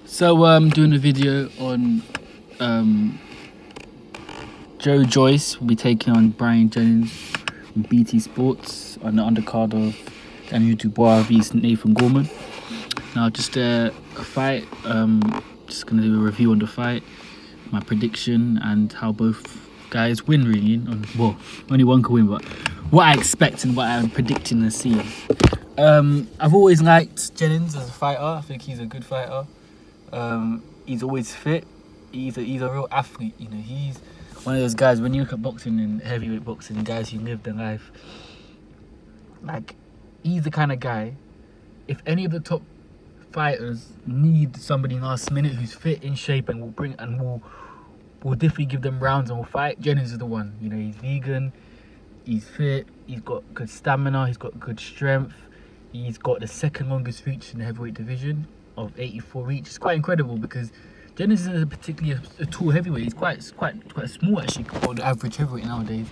So I'm doing a video on Joe Joyce will be taking on Bryant Jennings from BT Sports on the undercard of Daniel Dubois vs Nathan Gorman. Now just a fight, just going to do a review on the fight, my prediction and how both guys win really. Well, only one can win, but what I expect and what I'm predicting to see. I've always liked Jennings as a fighter. I think he's a good fighter. He's always fit. He's a real athlete. You know, he's one of those guys. When you look at boxing and heavyweight boxing, guys who live their life, like he's the kind of guy. If any of the top fighters need somebody in last minute who's fit, in shape, and will definitely give them rounds and will fight, Jennings is the one. You know, he's vegan, he's fit, he's got good stamina, he's got good strength, he's got the second longest reach in the heavyweight division of 84 reach. It's quite incredible because Jennings isn't particularly a tall heavyweight. He's quite small actually for the average heavyweight nowadays,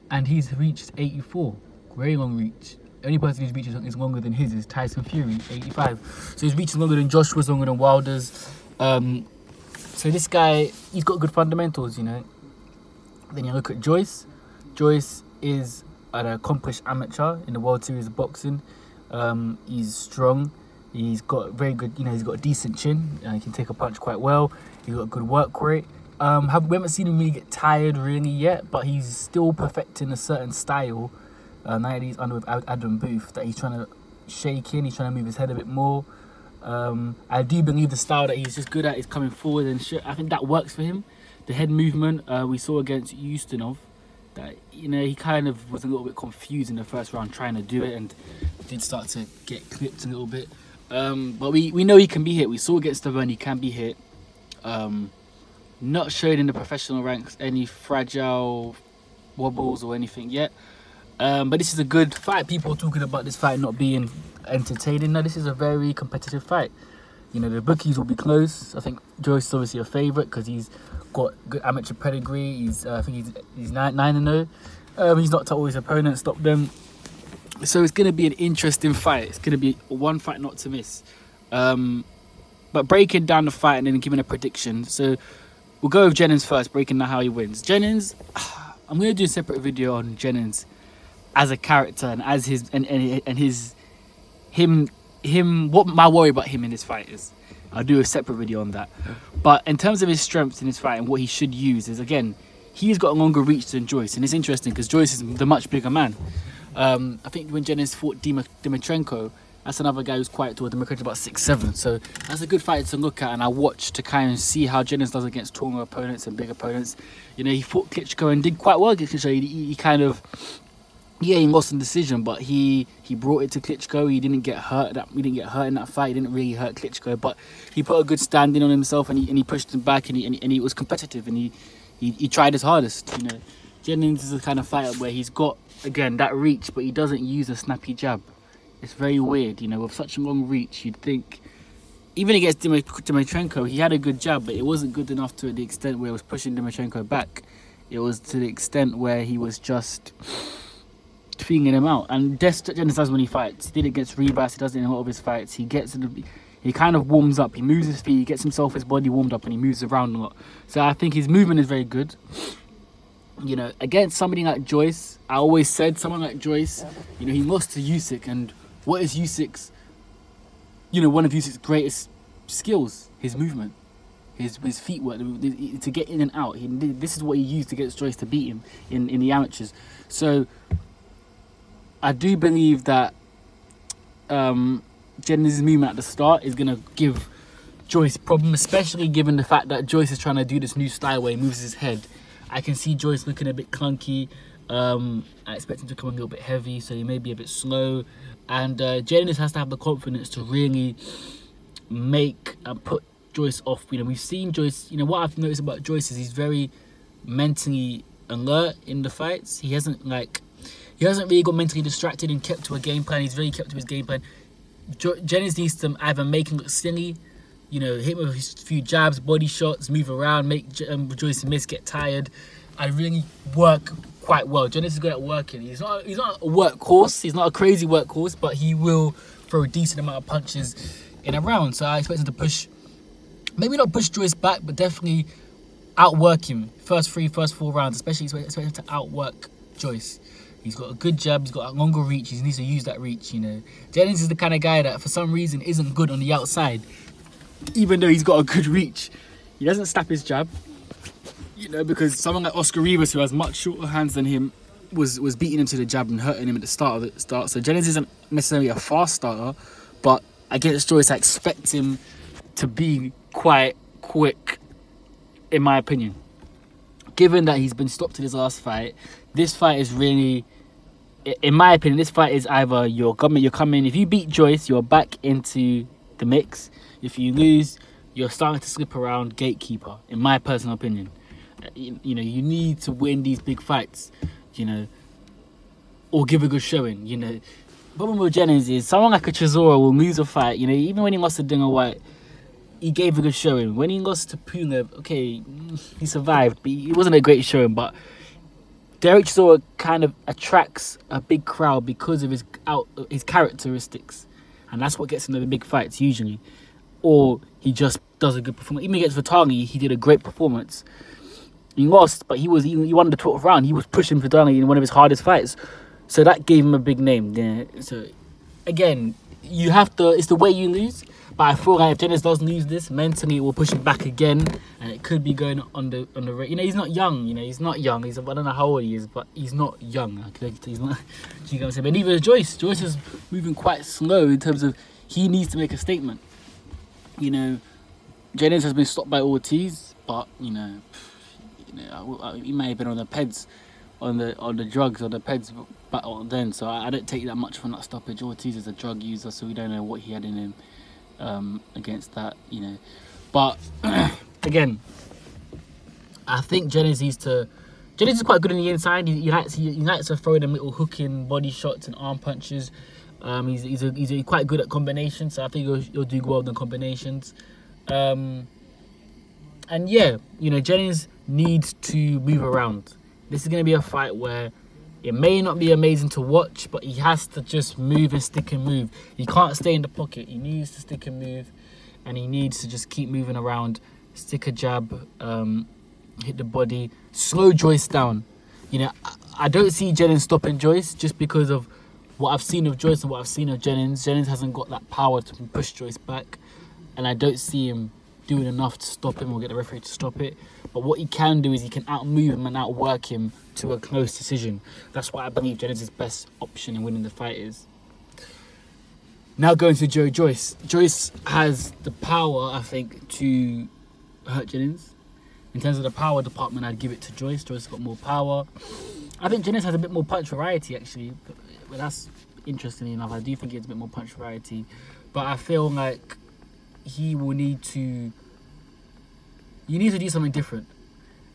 and he's reached 84, very long reach. The only person whose reach is longer than his is Tyson Fury, 85. So his reach is longer than Joshua's, longer than Wilder's. So this guy, he's got good fundamentals, you know. Then you look at Joyce. Joyce is an accomplished amateur in the World Series of Boxing. He's strong. He's got very good, you know, he's got a decent chin. He can take a punch quite well. He's got a good work rate. We haven't seen him really get tired really yet, but he's still perfecting a certain style. Now that he's under with Adam Booth, that he's trying to shake in, he's trying to move his head a bit more. I do believe the style that he's just good at is coming forward and shit. I think that works for him. The head movement we saw against Ustinov, that, you know, he kind of was a little bit confused in the first round trying to do it and did start to get clipped a little bit. But we know he can be hit. We saw against the run he can be hit. Not showing in the professional ranks any fragile wobbles or anything yet. But this is a good fight. People are talking about this fight not being entertaining. No, this is a very competitive fight. You know, the bookies will be close. I think Joyce is obviously a favourite because he's got good amateur pedigree. I think he's 9-0. He's not told his opponent stop them. So it's going to be an interesting fight. It's going to be one fight not to miss. But breaking down the fight and then giving a prediction. So we'll go with Jennings first, breaking down how he wins. Jennings, I'm going to do a separate video on Jennings as a character and as what my worry about him in this fight is. I'll do a separate video on that. But in terms of his strengths in his fight and what he should use is, again, he's got a longer reach than Joyce. And it's interesting because Joyce is the much bigger man. I think when Jennings fought Dimitrenko, that's another guy who's quite tall. Dimitrenko's about 6'7". So that's a good fight to look at, and I watch to kind of see how Jennings does against taller opponents and big opponents. You know, he fought Klitschko and did quite well against Klitschko. He kind of, yeah, he lost in decision, but he brought it to Klitschko. He didn't get hurt. He didn't get hurt in that fight. He didn't really hurt Klitschko, but he put a good standing on himself, and he pushed him back, and he was competitive, and he tried his hardest. You know, Jennings is the kind of fighter where he's got, again, that reach, but he doesn't use a snappy jab. It's very weird, you know, with such a long reach. You'd think, even against Dimitrenko, he had a good jab, but it wasn't good enough to the extent where it was pushing Dimitrenko back. It was to the extent where he was just feeling him out. And that's what Jennings does when he fights. He did it against Rebus, he does it in a lot of his fights. He kind of warms up, he moves his feet, he gets his body warmed up, and he moves around a lot. So I think his movement is very good. You know, against somebody like Joyce, I always said someone like Joyce, you know, he lost to Usyk, and what is Usyk's, you know, one of Usyk's greatest skills? His movement, his feet work, to get in and out. This is what he used against Joyce to beat him in the amateurs. So I do believe that Jennings' movement at the start is going to give Joyce problem, especially given the fact that Joyce is trying to do this new style where he moves his head. I can see Joyce looking a bit clunky. I expect him to come a little bit heavy, so he may be a bit slow. And Jennings has to have the confidence to really make and put Joyce off. You know, we've seen Joyce, you know, what I've noticed about Joyce is he's very mentally alert in the fights. He hasn't really got mentally distracted and kept to a game plan. He's very kept to his game plan. Jennings needs to either make him look silly, you know, hit him with a few jabs, body shots, move around, make Joyce miss, get tired, and really work quite well. Jennings is good at working. He's not a workhorse. He's not a crazy workhorse, but he will throw a decent amount of punches in a round. So I expect him to push maybe not push Joyce back, but definitely outwork him. First 4 rounds, especially to outwork Joyce. He's got a good jab, he's got a longer reach, he needs to use that reach, you know. Jennings is the kind of guy that for some reason isn't good on the outside, even though he's got a good reach. He doesn't snap his jab, you know, because someone like Oscar Rivas, who has much shorter hands than him, was beating him to the jab and hurting him at the start. So Jennings isn't necessarily a fast starter, but against Joyce, I expect him to be quite quick, in my opinion. Given that he's been stopped in his last fight, this fight is really, in my opinion, this fight is either you're coming. If you beat Joyce, you're back into the mix. If you lose, you're starting to slip around gatekeeper, in my personal opinion. You know, you need to win these big fights, you know, or give a good showing, you know. The problem with Jennings is someone like a Chisora will lose a fight, you know. Even when he lost to Dillian Whyte, he gave a good showing. When he lost to Pulev, okay, he survived, but it wasn't a great showing. But Derek Chisora kind of attracts a big crowd because of his characteristics, and that's what gets him to the big fights usually. Or he just does a good performance. Even against Vitali, he did a great performance. He lost, but he won the 12th round. He was pushing Vitali in one of his hardest fights, so that gave him a big name. Yeah. So again, you have to. It's the way you lose. But I feel like if Jennings does lose this, mentally it will push him back again, and it could be going on the you know, he's not young. You know, he's not young. I don't know how old he is, but he's not young. He's not. You know what I'm saying? But neither is Joyce. Joyce is moving quite slow in terms of he needs to make a statement. You know, Jennings has been stopped by Ortiz, but you know, he may have been on the peds, on the drugs, on the peds back then. So I don't take that much from that stoppage. Ortiz is a drug user, so we don't know what he had in him. Against that, you know, but again, I think Jennings is quite good on the inside. He likes to throw them little hooking body shots and arm punches. He's quite good at combinations, so I think he'll do well in the combinations. And yeah, you know, Jennings needs to move around. This is going to be a fight where it may not be amazing to watch, but he has to just move and stick and move. He can't stay in the pocket. He needs to stick and move, and he needs to just keep moving around, stick a jab, hit the body, slow Joyce down. You know, I don't see Jennings stopping Joyce just because of what I've seen of Joyce and what I've seen of Jennings. Jennings hasn't got that power to push Joyce back, and I don't see him doing enough to stop him or get the referee to stop it. But what he can do is he can outmove him and outwork him to a close decision. That's why I believe Jennings' best option in winning the fight is. Now going to Joe Joyce. Joyce has the power, I think, to hurt Jennings. In terms of the power department, I'd give it to Joyce. Joyce got more power. I think Jennings has a bit more punch variety, actually. But that's interesting enough. I do think he has a bit more punch variety. But I feel like he will need to... You need to do something different.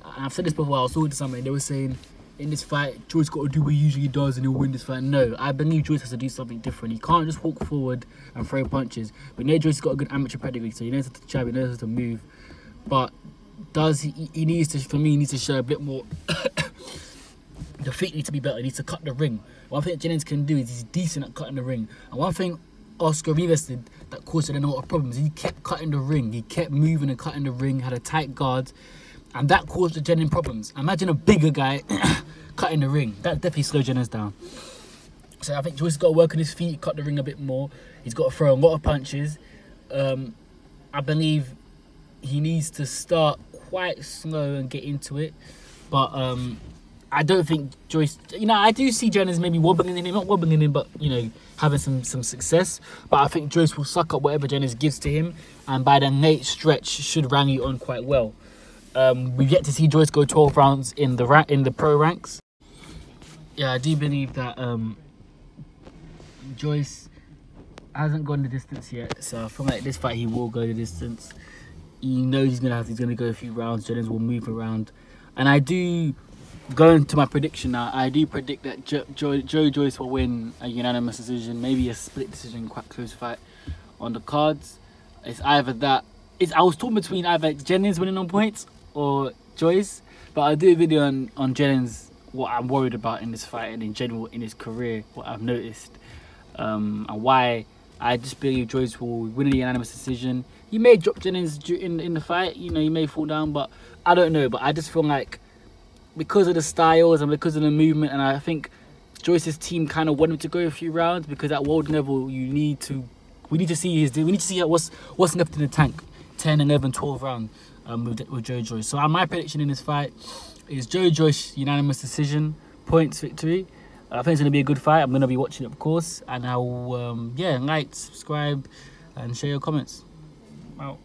And I've said this before. I was talking to somebody. They were saying, in this fight, Joyce got to do what he usually does and he'll win this fight. No, I believe Joyce has to do something different. He can't just walk forward and throw punches. But you know, Joyce has got a good amateur pedigree, so he knows how to jab, he knows how to move. But he needs to, for me, he needs to show a bit more... The feet need to be better. He needs to cut the ring. One thing Jennings can do is he's decent at cutting the ring. And one thing Oscar Rivas did that caused him a lot of problems, he kept cutting the ring. He kept moving and cutting the ring, had a tight guard. And that caused the Jennings problems. Imagine a bigger guy cutting the ring. That definitely slowed Jennings down. So I think Joyce has got to work on his feet, cut the ring a bit more. He's got to throw a lot of punches. I believe he needs to start quite slow and get into it. But I don't think Joyce... You know, I do see Jennings maybe wobbling in him. Not wobbling in him, but, you know, having some success. But I think Joyce will suck up whatever Jennings gives to him. And by the late stretch, should rally on quite well. We've yet to see Joyce go 12 rounds in the pro ranks. Yeah, I do believe that Joyce hasn't gone the distance yet. So from like this fight, he will go the distance. He knows he's gonna go a few rounds. Jennings will move around, and I do. Going to my prediction now, I do predict that Joe Joyce will win a unanimous decision, maybe a split decision, quite close fight on the cards. It's either that. I was torn between either Jennings winning on points or Joyce, but I'll do a video on Jennings, what I'm worried about in this fight and in general in his career, what I've noticed, and why I just believe Joyce will win a unanimous decision. he may drop Jennings in the fight. You know, he may fall down, but I don't know. But I just feel like because of the styles and because of the movement, and I think Joyce's team kind of want him to go a few rounds because at world level we need to see what's left in the tank. 10, 11, 12 round with Joe Joyce. So my prediction in this fight is Joe Joyce unanimous decision, points victory. I think it's going to be a good fight. I'm going to be watching it, of course, and I'll like, subscribe, and share your comments. Out.